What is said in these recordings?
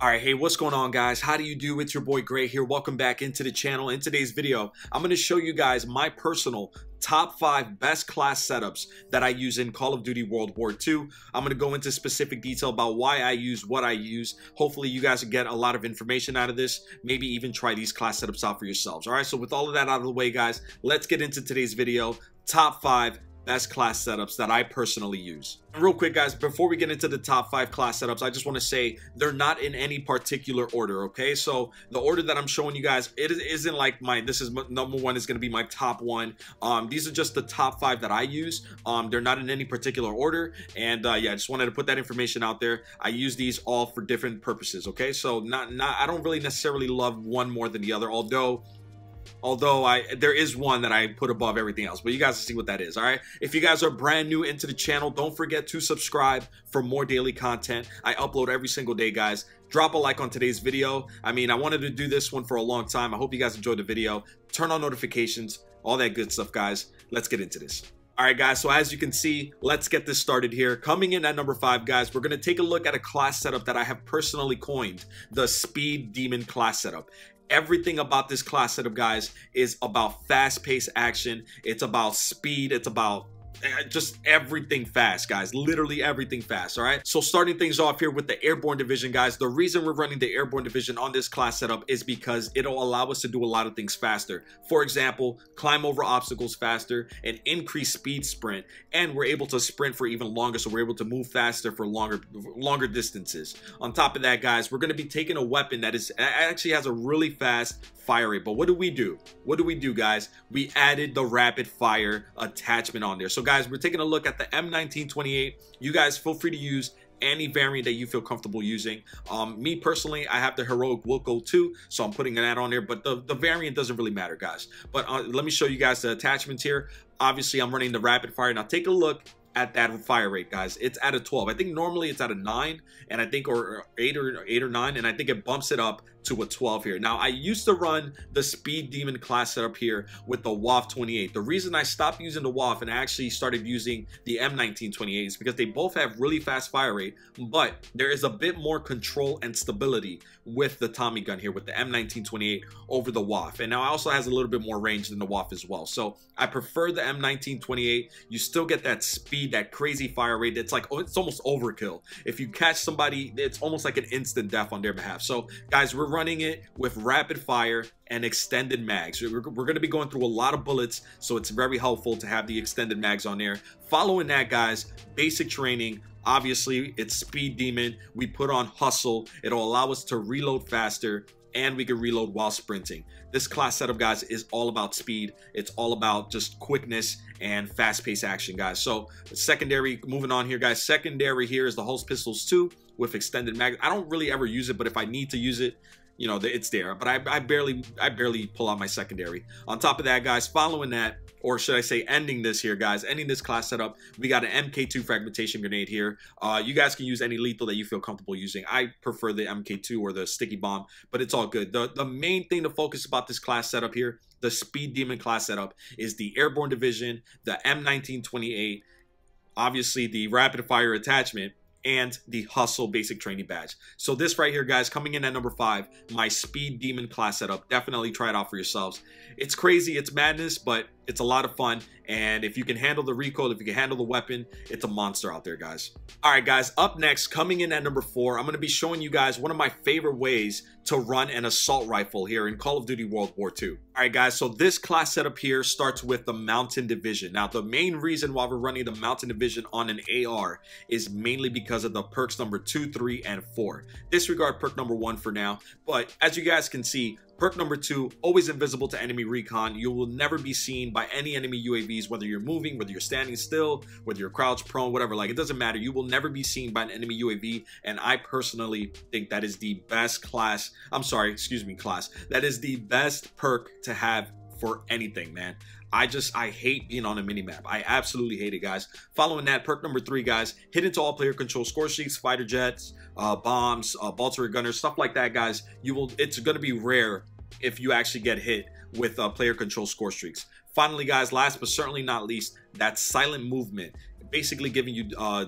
Alright, hey, what's going on, guys? How do you do? It's your boy Gray here. Welcome back into the channel. In today's video, I'm going to show you guys my personal top 5 best class setups that I use in Call of Duty World War II. I'm going to go into specific detail about why I use what I use. Hopefully you guys will get a lot of information out of this. Maybe even try these class setups out for yourselves. Alright, so with all of that out of the way, guys, let's get into today's video. Top 5 best class setups that I personally use. Real quick, guys, before we get into the top 5 class setups, I just want to say they're not in any particular order, okay? So the order that I'm showing you guys, it isn't like number 1 is going to be my top 1. These are just the top 5 that I use. They're not in any particular order, and yeah, I just wanted to put that information out there. I use these all for different purposes, okay? So I don't really necessarily love one more than the other, although there is one that I put above everything else, but you guys will see what that is. All right, if you guys are brand new into the channel, don't forget to subscribe for more daily content. I upload every single day, guys. Drop a like on today's video. I mean, I wanted to do this one for a long time. I hope you guys enjoyed the video. Turn on notifications, all that good stuff, guys. Let's get into this. All right, guys, so as you can see, let's get this started here. Coming in at number 5, guys, we're going to take a look at a class setup that I have personally coined, the Speed Demon class setup. Everything about this class setup, guys, is about fast-paced action. It's about speed. It's about just everything fast, guys. Literally everything fast. All right, so starting things off here with the Airborne Division, guys. The reason we're running the Airborne Division on this class setup is because it'll allow us to do a lot of things faster. For example, climb over obstacles faster and increase speed sprint, and we're able to sprint for even longer, so we're able to move faster for longer distances. On top of that, guys, we're going to be taking a weapon that actually has a really fast fire rate. But what do we do? What do we do, guys? We added the rapid fire attachment on there. So guys, we're taking a look at the M1928. You guys feel free to use any variant that you feel comfortable using. Me personally, I have the Heroic Wilco 2, so I'm putting that on there, but the variant doesn't really matter, guys. But let me show you guys the attachments here. Obviously, I'm running the rapid fire. Now take a look at that fire rate, guys. It's at a 12. I think normally it's at a 9, and I think or 8 or 9, and I think it bumps it up to a 12 here. Now, I used to run the Speed Demon class setup here with the WAF 28. The reason I stopped using the WAF and I actually started using the M1928 is because they both have really fast fire rate, but there is a bit more control and stability with the Tommy gun here with the M1928 over the WAF. And now it also has a little bit more range than the WAF as well. So I prefer the M1928. You still get that speed, that crazy fire rate. It's like, it's almost overkill. If you catch somebody, it's almost like an instant death on their behalf. So guys, we're running it with rapid fire and extended mags. We're going to be going through a lot of bullets, so it's very helpful to have the extended mags on there. Following that, guys, basic training. Obviously, it's Speed Demon. We put on Hustle. It'll allow us to reload faster, and we can reload while sprinting. This class setup, guys, is all about speed. It's all about just quickness and fast-paced action, guys. So secondary, moving on here, guys. Secondary here is the Hulse Pistols 2 with extended mag. I don't really ever use it, but if I need to use it, you know, it's there. But I barely pull out my secondary. On top of that, guys, following that, or should I say ending this here, guys, ending this class setup, we got an MK2 fragmentation grenade here. You guys can use any lethal that you feel comfortable using. I prefer the MK2 or the sticky bomb, but it's all good. The main thing to focus about this class setup here, the Speed Demon class setup, is the Airborne Division, the M1928, obviously the rapid fire attachment, and the Hustle basic training badge. So this right here, guys, coming in at number 5, my Speed Demon class setup. Definitely try it out for yourselves. It's crazy, it's madness, but it's a lot of fun. And if you can handle the recoil, if you can handle the weapon, it's a monster out there, guys. All right, guys, up next, coming in at number 4, I'm going to be showing you guys one of my favorite ways to run an assault rifle here in Call of Duty World War II. All right, guys, so this class setup here starts with the Mountain Division. Now, the main reason why we're running the Mountain Division on an AR is mainly because of the perks number 2, 3, and 4. Disregard perk number 1 for now, but as you guys can see, perk number 2, always invisible to enemy recon. You will never be seen by any enemy UAVs, whether you're moving, whether you're standing still, whether you're crouched, prone, whatever. Like, it doesn't matter. You will never be seen by an enemy UAV, and I personally think that is the best class. I'm sorry, excuse me, class. That is the best perk to have for anything, man. I hate being on a minimap. I absolutely hate it, guys. Following that, perk number 3, guys, hit into all player control score streaks, fighter jets, bombs, bolter gunners, stuff like that, guys. It's going to be rare if you actually get hit with player control score streaks. Finally, guys, last but certainly not least, that silent movement. basically giving you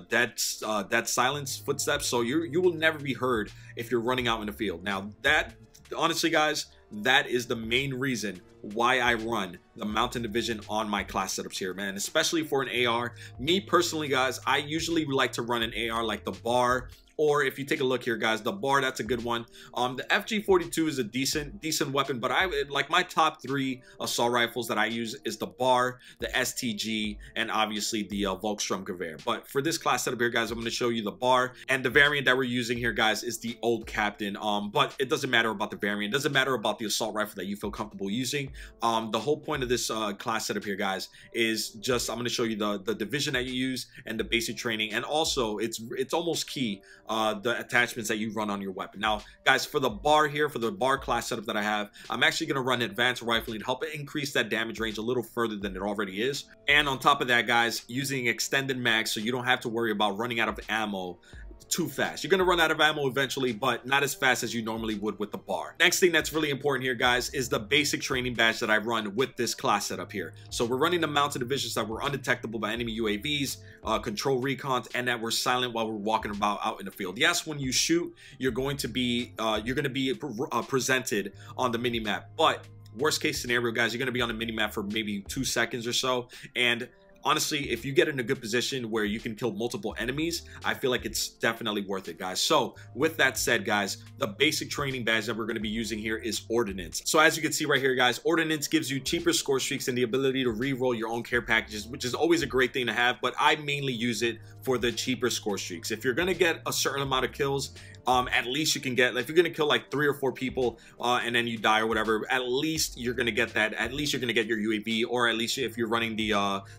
dead silence footsteps, so you will never be heard if you're running out in the field. Now that, honestly guys, that is the main reason why I run the Mountain Division on my class setups here, man, especially for an AR. Me personally, guys, I usually like to run an AR like the bar, or if you take a look here, guys, the bar, that's a good one. The FG42 is a decent weapon, but I like my top 3 assault rifles that I use is the bar, the STG, and obviously the Volkssturmgewehr. But for this class setup here, guys, I'm going to show you the bar, and the variant that we're using here, guys, is the Old Captain. But it doesn't matter about the variant, it doesn't matter about the assault rifle that you feel comfortable using. The whole point of this class setup here, guys, is just I'm going to show you the division that you use and the basic training, and also it's almost key the attachments that you run on your weapon. Now guys, for the bar here, for the bar class setup that I have, I'm actually going to run advanced rifling to help it increase that damage range a little further than it already is. And on top of that, guys, using extended mags, so you don't have to worry about running out of ammo too fast. You're gonna run out of ammo eventually, but not as fast as you normally would with the bar. Next thing that's really important here, guys, is the basic training badge that I run with this class setup here. So we're running the mounted divisions that were undetectable by enemy UAVs, control recons, and that we're silent while we're walking about out in the field. Yes, when you shoot, you're going to be presented on the mini map, but worst case scenario, guys, you're going to be on the mini map for maybe 2 seconds or so. And honestly, if you get in a good position where you can kill multiple enemies, I feel like it's definitely worth it, guys. So with that said, guys, the basic training badge that we're going to be using here is Ordnance. So as you can see right here, guys, Ordnance gives you cheaper score streaks and the ability to re-roll your own care packages, which is always a great thing to have, but I mainly use it for the cheaper score streaks. If you're going to get a certain amount of kills, at least you can get, if you're gonna kill like 3 or 4 people and then you die or whatever, at least you're gonna get that. At least you're gonna get your UAV, or at least if you're running the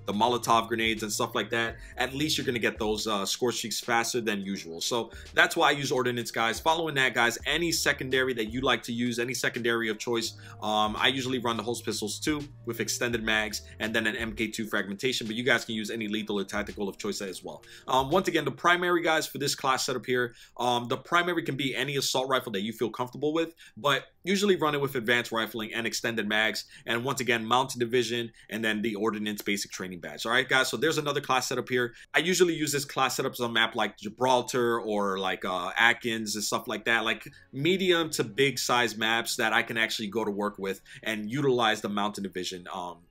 Molotov grenades and stuff like that, at least you're gonna get those score streaks faster than usual. So that's why I use Ordnance, guys. Following that, guys, any secondary that you like to use, any secondary of choice, I usually run the Holst pistols too with extended mags and then an MK2 fragmentation, but you guys can use any lethal or tactical of choice as well. Once again, the primary, guys, for this class setup here, the primary can be any assault rifle that you feel comfortable with, but usually run it with advanced rifling and extended mags, and once again, Mountain Division, and then the Ordnance basic training badge. All right, guys, so there's another class setup here. I usually use this class setup on a map like Gibraltar or like Atkins and stuff like that, like medium to big size maps that I can actually go to work with and utilize the Mountain Division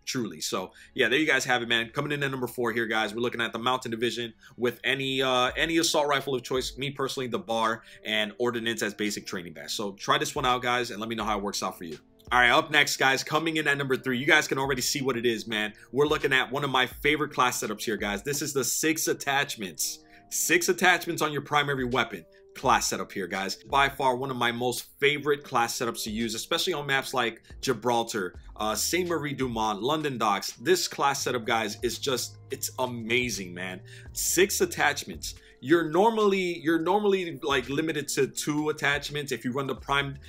truly. So yeah, there you guys have it, man. Coming in at number 4 here, guys, we're looking at the Mountain Division with any assault rifle of choice. Me personally, the bar, and Ordnance as basic training badge. So try this one out, guys, and let me know how it works out for you. All right, up next, guys, coming in at number 3, you guys can already see what it is, man. We're looking at one of my favorite class setups here, guys. This is the 6 attachments. 6 attachments on your primary weapon class setup here, guys. By far one of my most favorite class setups to use, especially on maps like Gibraltar, Saint Marie du Mont, London Docks. This class setup, guys, is just, it's amazing, man. 6 attachments. You're normally like limited to 2 attachments. If you run the prime,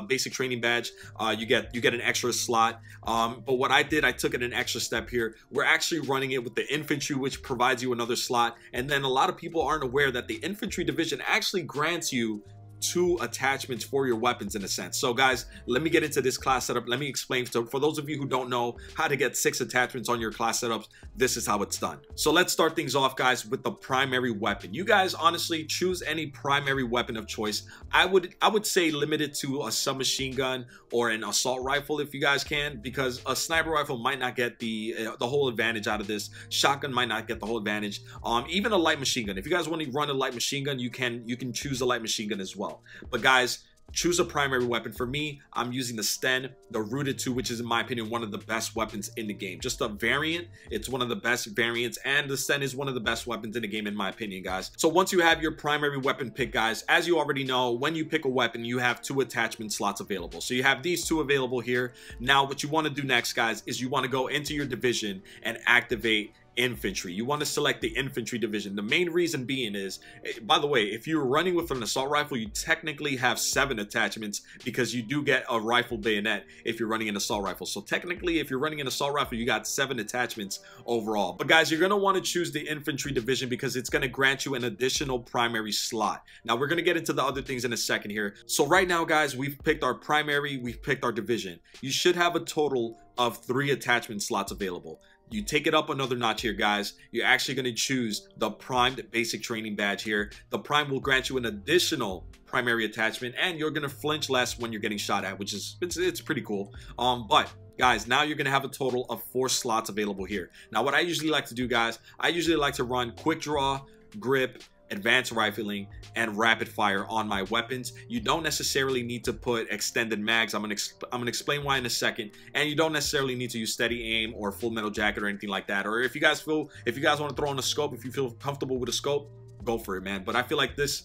basic training badge, you get an extra slot. But what I did, I took it an extra step here. We're actually running it with the infantry, which provides you another slot. And then a lot of people aren't aware that the infantry division actually grants you 2 attachments for your weapons in a sense. So guys, let me get into this class setup. Let me explain. So for those of you who don't know how to get 6 attachments on your class setups, this is how it's done. So let's start things off, guys, with the primary weapon. You guys honestly choose any primary weapon of choice. I would say limited to a submachine gun or an assault rifle if you guys can, because a sniper rifle might not get the whole advantage out of this. Shotgun might not get the whole advantage. Even a light machine gun. If you guys want to run a light machine gun, you can choose a light machine gun as well. But guys, choose a primary weapon. For me, I'm using the Sten, the Rooted 2, which is in my opinion one of the best weapons in the game. Just a variant, it's one of the best variants, and the Sten is one of the best weapons in the game in my opinion, guys. So once you have your primary weapon pick, guys, as you already know, when you pick a weapon, you have 2 attachment slots available. So you have these 2 available here. Now what you want to do next, guys, is you want to go into your division and activate infantry. You want to select the infantry division. The main reason being is, by the way, if you're running with an assault rifle, you technically have 7 attachments because you do get a rifle bayonet if you're running an assault rifle. So technically, if you're running an assault rifle, you got 7 attachments overall. But guys, you're going to want to choose the infantry division because it's going to grant you an additional primary slot. Now we're going to get into the other things in a second here. So right now, guys, we've picked our primary, we've picked our division. You should have a total of 3 attachment slots available. you take it up another notch here, guys. You're actually going to choose the primed basic training badge here. The prime will grant you an additional primary attachment, and you're going to flinch less when you're getting shot at, which is it's pretty cool. But guys, now you're going to have a total of 4 slots available here. Now, what I usually like to do, guys, I usually like to run quick draw, grip, advanced rifling, and rapid fire on my weapons. You don't necessarily need to put extended mags. I'm gonna explain why in a second. And you don't necessarily need to use steady aim or full metal jacket or anything like that. Or if you guys want to throw on a scope, if you feel comfortable with a scope, go for it, man. But I feel like this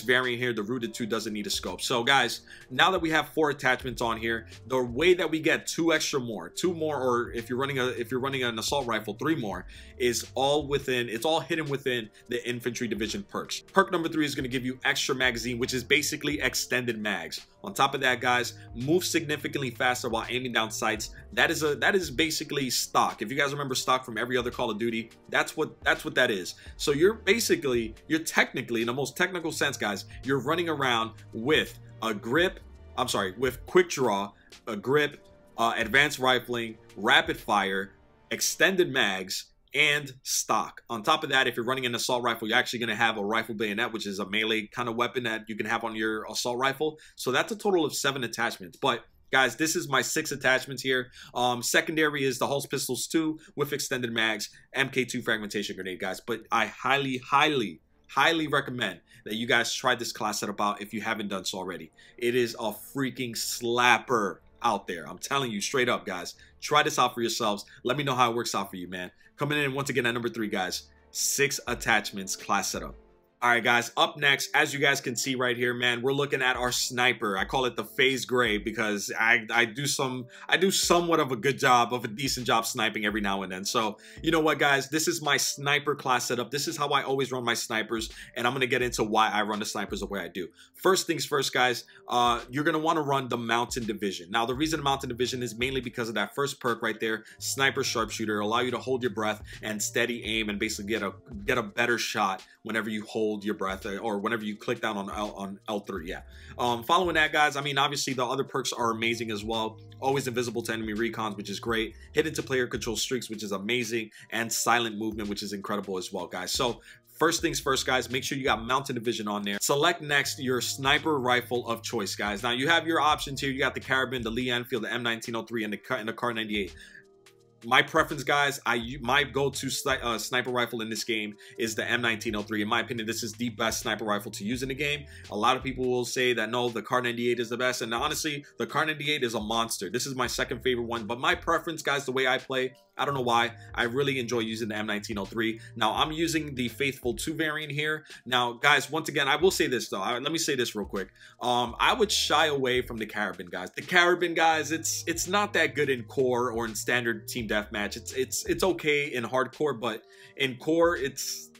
variant here, the Rooted 2, doesn't need a scope. So guys, now that we have 4 attachments on here, the way that we get 2 more, or if you're running an assault rifle, 3 more, is all hidden within the infantry division perks. Perk number 3 is going to give you extra magazine, which is basically extended mags. On top of that, guys, move significantly faster while aiming down sights. That is basically stock. If you guys remember stock from every other Call of Duty, that's what that is. So you're technically, in the most technical sense, guys, you're running around with with quick draw, a grip, advanced rifling, rapid fire, extended mags, and stock. On top of that, if you're running an assault rifle, you're actually going to have a rifle bayonet, which is a melee kind of weapon that you can have on your assault rifle. So that's a total of 7 attachments. But guys, this is my 6 attachments here. Secondary is the Hulse Pistols 2 with extended mags, MK2 fragmentation grenade, guys. But I highly recommend that you guys try this class setup out if you haven't done so already. It is a freaking slapper out there. I'm telling you straight up, guys. Try this out for yourselves. Let me know how it works out for you, man. Coming in once again at number 3, guys, 6 attachments class setup. All right, guys, up next, as you guys can see right here, man, we're looking at our sniper. I call it the Felix Gray because I do somewhat of a good job, of a decent job sniping every now and then. So, you know what, guys, this is my sniper class setup. This is how I always run my snipers, and I'm going to get into why I run the snipers the way I do. First things first, guys, you're going to want to run the Mountain Division. Now, the reason Mountain Division is mainly because of that first perk right there, Sniper Sharpshooter, allow you to hold your breath and steady aim and basically get a better shot whenever you hold your breath or whenever you click down on L3. Yeah. Following that, guys, I mean, obviously the other perks are amazing as well. Always invisible to enemy recons, which is great. Hidden to player control streaks, which is amazing, and silent movement, which is incredible as well, guys. So first things first, guys, make sure you got Mountain Division on there. Select next your sniper rifle of choice, guys. Now you have your options here. You got the Carabin, the Lee Enfield, the M1903, and the Kar 98. My preference, guys, my go-to sniper rifle in this game is the M1903. In my opinion, this is the best sniper rifle to use in the game. A lot of people will say that, no, the Kar 98 is the best. And honestly, the Kar 98 is a monster. This is my second favorite one. But my preference, guys, the way I play, I don't know why, I really enjoy using the M1903. Now, I'm using the Faithful 2 variant here. Now, guys, once again, I will say this, though. Let me say this real quick. I would shy away from the Carabin, guys. The Carabin, guys, it's not that good in core or in standard team deathmatch. It's okay in hardcore, but in core, it's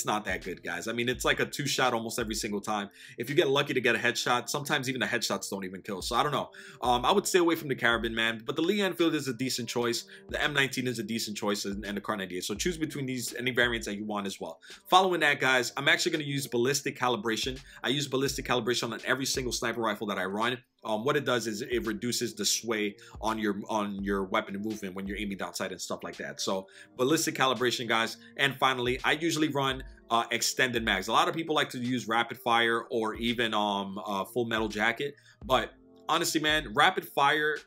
not that good, guys. I mean, it's like a 2-shot almost every single time. If you get lucky to get a headshot, sometimes even the headshots don't even kill. So I don't know. I would stay away from the Carabin, man. But the Lee Enfield is a decent choice. The M19 is a decent choice, and the Kar 98. So choose between any variants that you want as well. Following that, guys, I'm actually going to use ballistic calibration. I use ballistic calibration on every single sniper rifle that I run. What it does is it reduces the sway on your weapon movement when you're aiming down sight and stuff like that. So ballistic calibration, guys. And finally, I usually run extended mags. A lot of people like to use rapid fire or even full metal jacket, but honestly, man, rapid fire,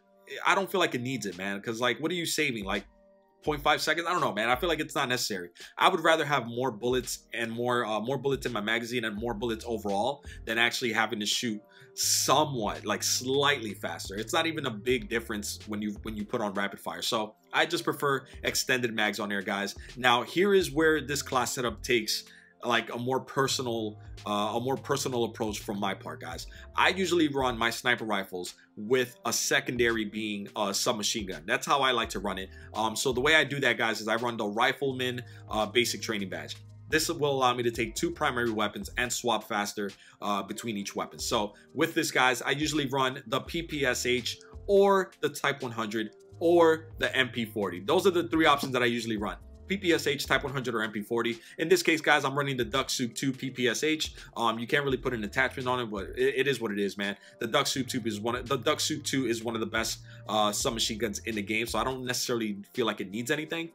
I don't feel like it needs it, man, because like, what are you saving, like 0.5 seconds? I don't know, man. I feel like it's not necessary. I would rather have more bullets and more bullets in my magazine and more bullets overall than actually having to shoot somewhat, like slightly faster. It's not even a big difference when you put on rapid fire. So I just prefer extended mags on there, guys. Now here is where this class setup takes like a more personal approach from my part, guys. I usually run my sniper rifles with a secondary being a submachine gun. That's how I like to run it. So the way I do that, guys, is I run the Rifleman basic training badge. This will allow me to take 2 primary weapons and swap faster between each weapon. So with this, guys, I usually run the PPSH or the Type 100 or the MP40. Those are the 3 options that I usually run. PPSH, Type 100, or MP40. In this case, guys, I'm running the Duck Soup 2 PPSH. You can't really put an attachment on it, but it is what it is, man. The Duck Soup 2 is one of the best submachine guns in the game, so I don't necessarily feel like it needs anything.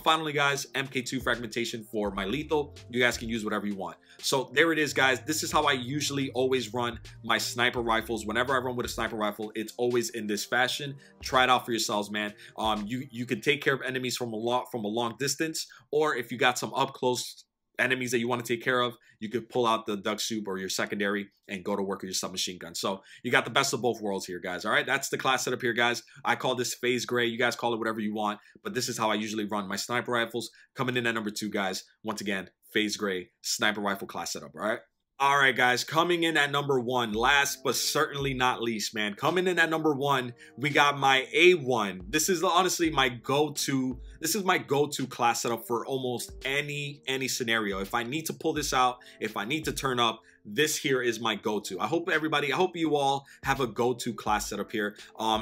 Finally, guys, MK2 fragmentation for my lethal. You guys can use whatever you want. So there it is, guys. This is how I usually always run my sniper rifles. Whenever I run with a sniper rifle, it's always in this fashion. Try it out for yourselves, man. You can take care of enemies from a long distance, or if you got some up close enemies that you want to take care of, you could pull out the Duck Soup or your secondary and go to work with your submachine gun. So you got the best of both worlds here, guys. All right, that's the class setup here, guys. I call this Felix Gray. You guys call it whatever you want, but this is how I usually run my sniper rifles. Coming in at number 2, guys. Once again, Felix Gray sniper rifle class setup. All right. All right, guys, coming in at number 1, last but certainly not least, man. Coming in at number 1, we got my A1. This is honestly my go-to. This is my go-to class setup for almost any scenario. If I need to pull this out, if I need to turn up, this here is my go-to. I hope you all have a go-to class setup here.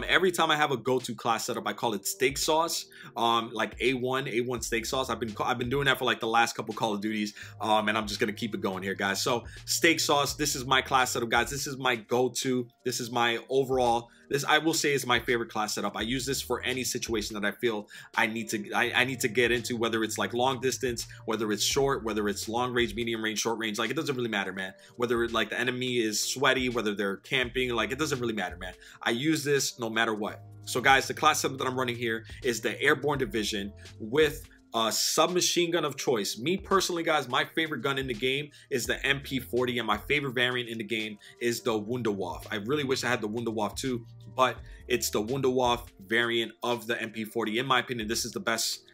Every time I have a go-to class setup, I call it steak sauce. Like A1 steak sauce. I've been doing that for like the last couple Call of Duties. And I'm just gonna keep it going here, guys. So steak sauce, this is my class setup, guys. This is my go-to. This is my overall. This, I will say, is my favorite class setup. I use this for any situation that I feel I need to get into, whether it's like long distance, whether it's short, whether it's long range, medium range, short range. Like, it doesn't really matter, man. Whether like the enemy is sweaty, whether they're camping, like, it doesn't really matter, man. I use this no matter what. So, guys, the class setup that I'm running here is the Airborne Division with a submachine gun of choice. Me personally, guys, my favorite gun in the game is the MP40, and my favorite variant in the game is the Wunderwaffe. I really wish I had the Wunderwaffe too, but it's the Wunderwaffe variant of the MP40. In my opinion, this is the best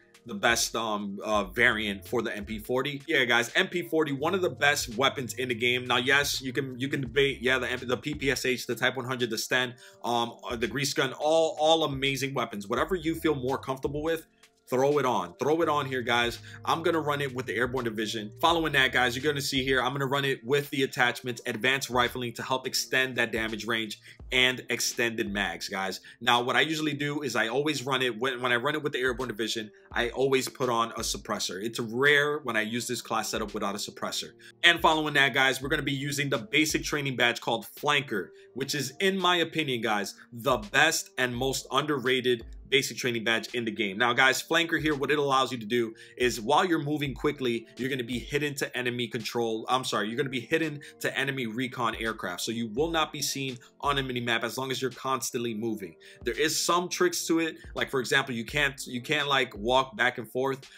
variant for the MP40. Yeah, guys, MP40, one of the best weapons in the game. Now, yes, you can debate, yeah, the PPSH, the Type 100, the Sten, the grease gun, all amazing weapons. Whatever you feel more comfortable with, throw it on here, guys. I'm gonna run it with the Airborne Division. Following that, guys, you're gonna see here, I'm gonna run it with the attachments advanced rifling to help extend that damage range and extended mags, guys. Now, what I usually do is I always run it when I run it with the Airborne Division, I always put on a suppressor. It's rare when I use this class setup without a suppressor. And following that, guys, we're gonna be using the basic training badge called Flanker, which is, in my opinion, guys, the best and most underrated basic training badge in the game. Now, guys, Flanker here, what it allows you to do is while you're moving quickly, you're going to be hidden to enemy control. You're going to be hidden to enemy recon aircraft. So you will not be seen on a mini map as long as you're constantly moving. There is some tricks to it. Like, for example, you can't like walk back and forth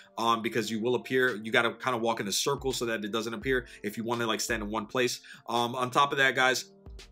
because you will appear. You got to kind of walk in a circle so that it doesn't appear if you want to like stand in one place. On top of that, guys,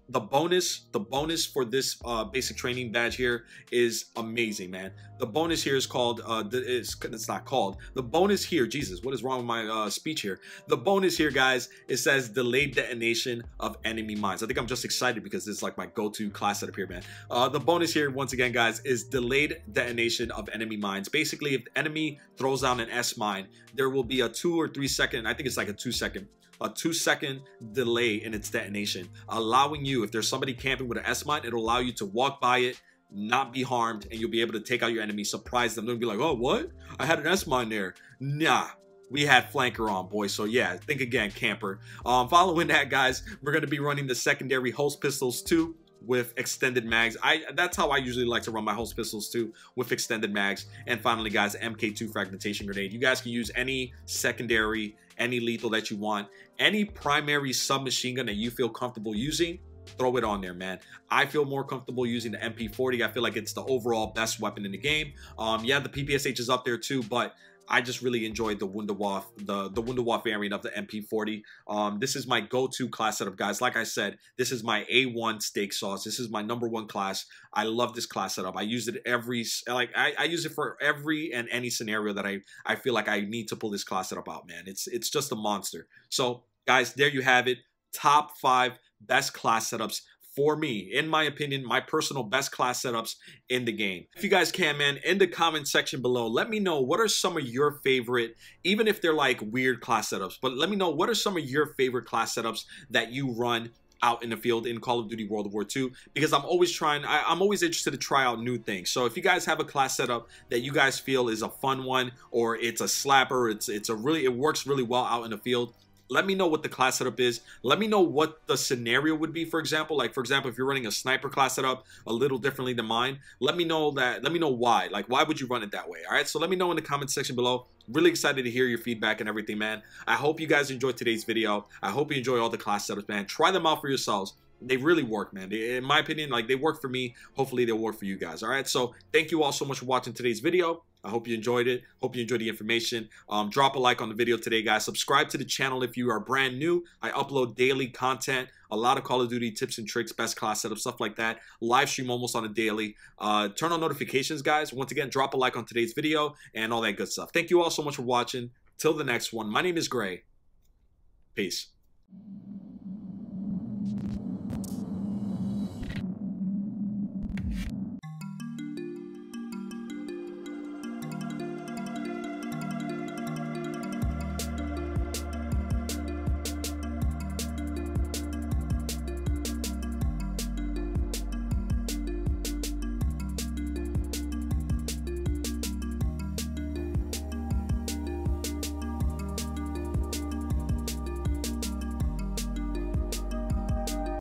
the bonus for this basic training badge here is amazing, man. The bonus here is called it's not called the bonus here. Jesus, what is wrong with my speech here? The bonus here, guys, it says delayed detonation of enemy mines. I think I'm just excited because this is like my go-to class setup here, man. The bonus here, once again, guys, is delayed detonation of enemy mines. Basically, if the enemy throws down an S mine, there will be a 2 or 3 second, I think it's like a 2-second delay in its detonation, allowing you, if there's somebody camping with an S-mine, it'll allow you to walk by it, not be harmed, and you'll be able to take out your enemy, surprise them. They'll be like, oh, what? I had an S-mine there. Nah, we had Flanker on, boys. So yeah, think again, camper. Following that, guys, we're going to be running the secondary Host Pistols too with extended mags. That's how I usually like to run my Host Pistols too, with extended mags. And finally, guys, MK2 fragmentation grenade. You guys can use any secondary, any lethal that you want, any primary submachine gun that you feel comfortable using, throw it on there, man. I feel more comfortable using the MP40. I feel like it's the overall best weapon in the game. Yeah, the PPSH is up there too, but I just really enjoyed the Wunderwaffe, the Wunderwaffe variant of the MP40. This is my go-to class setup, guys. Like I said, this is my A1 steak sauce. This is my #1 class. I love this class setup. I use it I use it for every and any scenario that I feel like I need to pull this class setup out, man. It's just a monster. So, guys, there you have it. Top 5 best class setups for me, in my opinion, my personal best class setups in the game. If you guys can, man, in the comment section below, let me know what are some of your favorite, even if they're like weird class setups, but let me know what are some of your favorite class setups that you run out in the field in Call of Duty World War II, because I'm always interested to try out new things. So if you guys have a class setup that you guys feel is a fun one, or it's a slapper, it works really well out in the field, let me know what the class setup is. Let me know what the scenario would be. For example, if you're running a sniper class setup a little differently than mine, let me know why. Like, why would you run it that way? All right, so let me know in the comment section below. Really excited to hear your feedback and everything, man. I hope you guys enjoyed today's video. I hope you enjoy all the class setups, man. Try them out for yourselves. They really work, man. In my opinion, like, they work for me. Hopefully they'll work for you guys. All right, so thank you all so much for watching today's video. I hope you enjoyed it. Hope you enjoyed the information. Drop a like on the video today, guys. Subscribe to the channel if you are brand new. I upload daily content, a lot of Call of Duty tips and tricks, best class setup, stuff like that. Live stream almost on a daily. Turn on notifications, guys. Once again, drop a like on today's video and all that good stuff. Thank you all so much for watching. Till the next one, my name is Gray. Peace.